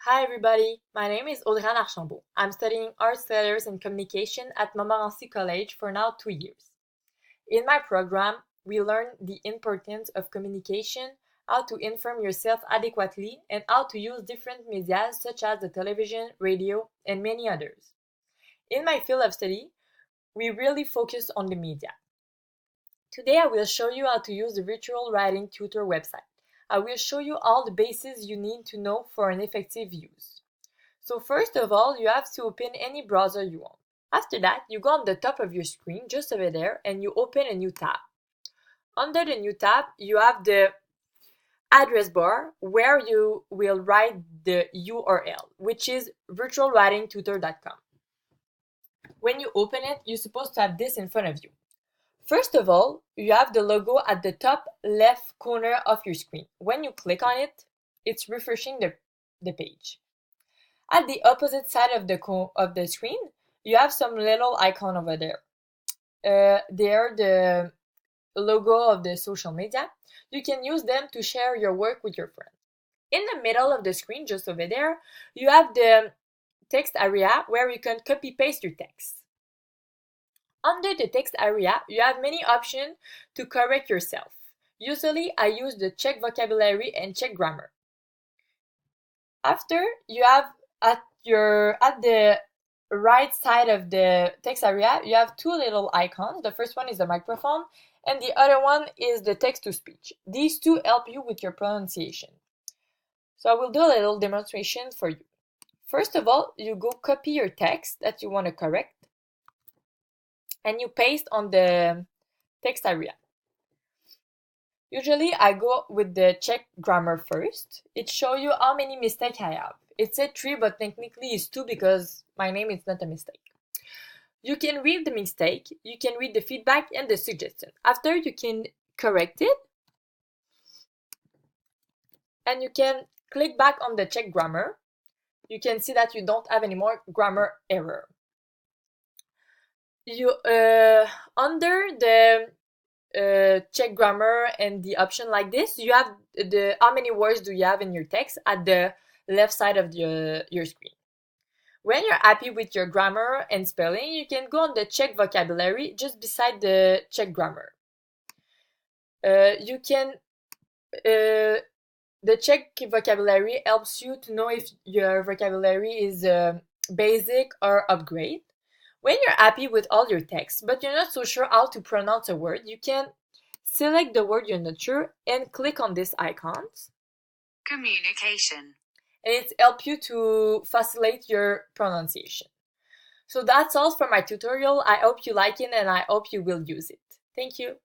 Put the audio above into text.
Hi everybody, my name is Audrey Archambault. I'm studying Arts, Letters and Communication at Montmorency College for now 2 years. In my program, we learn the importance of communication, how to inform yourself adequately, and how to use different media such as the television, radio, and many others. In my field of study, we really focus on the media. Today I will show you how to use the virtual writing tutor website. I will show you all the bases you need to know for an effective use. So first of all, you have to open any browser you want. After that, you go on the top of your screen, just over there, and you open a new tab. Under the new tab, you have the address bar where you will write the URL, which is virtualwritingtutor.com. When you open it, you're supposed to have this in front of you. First of all, you have the logo at the top left corner of your screen. When you click on it, it's refreshing the page. At the opposite side of the screen, you have some little icon over there. They are the logo of the social media. You can use them to share your work with your friends. In the middle of the screen, just over there, you have the text area where you can copy-paste your text. Under the text area, you have many options to correct yourself. Usually, I use the check vocabulary and check grammar. After, you have at the right side of the text area, you have two little icons. The first one is the microphone, and the other one is the text-to-speech. These two help you with your pronunciation. So I will do a little demonstration for you. First of all, you go copy your text that you want to correct, and you paste on the text area. Usually, I go with the check grammar first. It shows you how many mistakes I have. It said 3, but technically it's 2 because my name is not a mistake. You can read the mistake, you can read the feedback and the suggestion. After, you can correct it, and you can click back on the check grammar. You can see that you don't have any more grammar error. Under the check grammar and the option like this, you have the how many words do you have in your text at the left side of your screen. When you're happy with your grammar and spelling, you can go on the check vocabulary just beside the check grammar. The check vocabulary helps you to know if your vocabulary is basic or upgrade. When you're happy with all your text, but you're not so sure how to pronounce a word, you can select the word you're not sure and click on these icons. Communication. And it helps you to facilitate your pronunciation. So that's all for my tutorial. I hope you like it and I hope you will use it. Thank you.